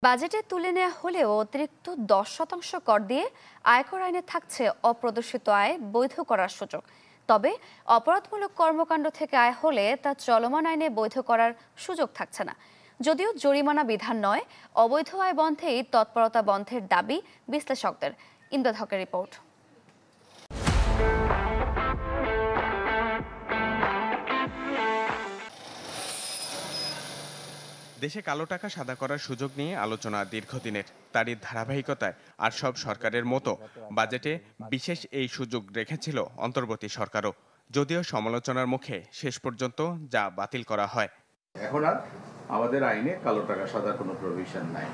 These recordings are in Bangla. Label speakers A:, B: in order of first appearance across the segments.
A: বাজেটে তুলে নেওয়া হলেও অতিরিক্ত 10% কর দিয়ে আয়কর আইনে থাকছে অপ্রদর্শিত আয় বৈধ করার সুযোগ। তবে অপরাধমূলক কর্মকাণ্ড থেকে আয় হলে তা চলমান আইনে বৈধ করার সুযোগ থাকছে না। যদিও জরিমানা বিধান নয়, অবৈধ আয় বন্ধেই তৎপরতা বন্ধের দাবি বিশ্লেষকদের। ইমদাদ হকের রিপোর্ট।
B: দেশে কালো টাকা সাদা করার সুযোগ নিয়ে আলোচনা দীর্ঘদিনের। তারই ধারাবাহিকতায় আর সব সরকারের মতো বাজেটে বিশেষ এই সুযোগ রেখেছিল অন্তর্বর্তী সরকারও, যদিও সমালোচনার মুখে শেষ পর্যন্ত যা বাতিল করা হয়।
C: এখন আর আমাদের আইনে কালো টাকা সাদার কোনো প্রভিশন নাই।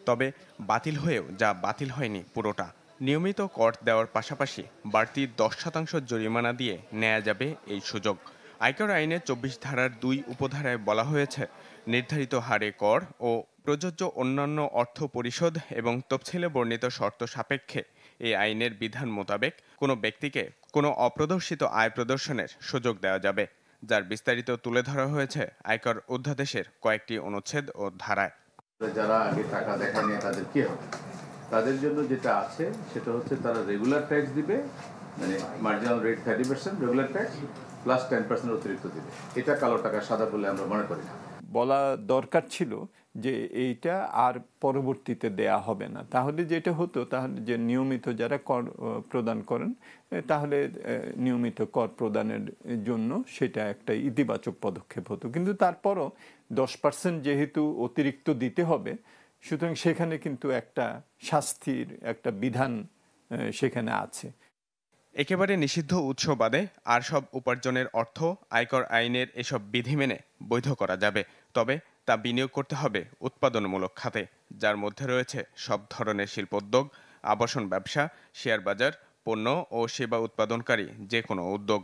B: তবে বাতিল হয়েও যা বাতিল হয়নি পুরোটা। নিয়মিত কর দেওয়ার পাশাপাশি বাড়তি 10% জরিমানা দিয়ে নেওয়া যাবে এই সুযোগ। আয়কর আইনে 24 ধারার 2 উপধারায় বলা হয়েছে, নির্ধারিত হারে কর ও প্রযোজ্য অন্যান্য অর্থ পরিশোধ এবং তফসিলে বর্ণিত শর্ত সাপেক্ষে এই আইনের বিধান মোতাবেক কোনো ব্যক্তিকে কোনো অপ্রদর্শিত আয় প্রদর্শনের সুযোগ দেওয়া যাবে, যার বিস্তারিত তুলে ধরা হয়েছে আয়কর অধ্যাদেশের কয়েকটি অনুচ্ছেদ ও ধারায়।
C: যারা আগে টাকা দেখায়নি তাদের কি হবে? তাদের জন্য যেটা আছে সেটা হচ্ছে তারা রেগুলার ট্যাক্স দিবে, মানে marginal rate 30%, regular tax plus 10% অতিরিক্ত দিবে। এটা কালো টাকা সাদা বলে আমরা মনে করি না।
D: বলা দরকার ছিল যে এইটা আর পরবর্তীতে দেয়া হবে না। তাহলে যেটা হতো, তাহলে যে নিয়মিত যারা কর প্রদান করেন, তাহলে নিয়মিত কর প্রদানের জন্য সেটা একটা ইতিবাচক পদক্ষেপ হতো। কিন্তু তারপরও 10% যেহেতু অতিরিক্ত দিতে হবে, সুতরাং সেখানে কিন্তু একটা শাস্তির একটা বিধান সেখানে আছে।
B: একেবারে নিষিদ্ধ উৎস বাদে আর সব উপার্জনের অর্থ আয়কর আইনের এসব বিধি মেনে বৈধ করা যাবে। তবে তা বিনিয়োগ করতে হবে উৎপাদনমূলক খাতে, যার মধ্যে রয়েছে সব ধরনের শিল্পোদ্যোগ, আবাসন ব্যবসা, শেয়ার বাজার, পণ্য ও সেবা উৎপাদনকারী যে কোনো উদ্যোগ।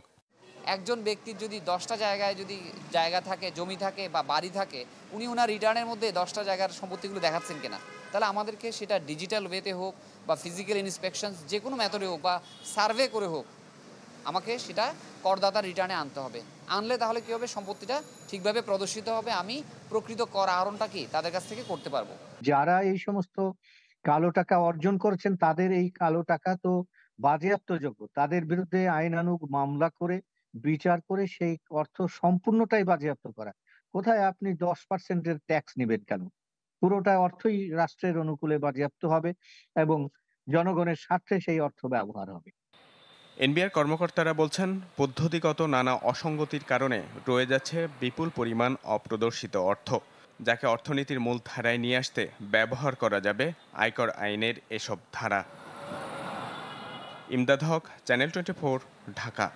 E: একজন ব্যক্তির যদি 10টা জায়গায় যদি জায়গা থাকে, জমি থাকে বা বাড়ি থাকে, উনি ওনার রিটার্নের মধ্যে 10টা জায়গার সম্পত্তিগুলো দেখাচ্ছেন কিনা, তাহলে আমাদেরকে সেটা ডিজিটাল ওয়েতে হোক বা ফিজিক্যাল ইন্সপেকশন যে কোনো মেথডে হোক বা সার্ভে করে হোক, আমাকে সেটা করদাতার রিটার্নে আনতে হবে। আনলে তাহলে কী হবে, সম্পত্তিটা ঠিকভাবে প্রদর্শিত হবে, আমি প্রকৃত কর আহরণটা কি তাদের কাছ থেকে করতে পারবো।
F: যারা এই সমস্ত কালো টাকা অর্জন করেছেন তাদের এই কালো টাকা তো বাজেয়াপ্তযোগ্য। তাদের বিরুদ্ধে আইনানুগ মামলা করে বিচার করে সেই অর্থ সম্পূর্ণটাই বাজেয়াপ্ত করা। কোথায় আপনি 10% এর ট্যাক্স নেবেন কেন? পুরোটা অর্থই রাষ্ট্রের অনুকূলে বাজেয়াপ্ত হবে এবং জনগণের স্বার্থে সেই অর্থ ব্যবহার হবে।
B: এনবিআর কর্মকর্তারা বলছেন, পদ্ধতিগত নানা অসঙ্গতির কারণে রয়ে যাচ্ছে বিপুল পরিমাণ অপ্রদর্শিত অর্থ, যাকে অর্থনীতির মূল ধারায় নিয়ে আসতে ব্যবহার করা যাবে আয়কর আইনের এসব ধারা। ইমদাদ হক, চ্যানেল 24, ঢাকা।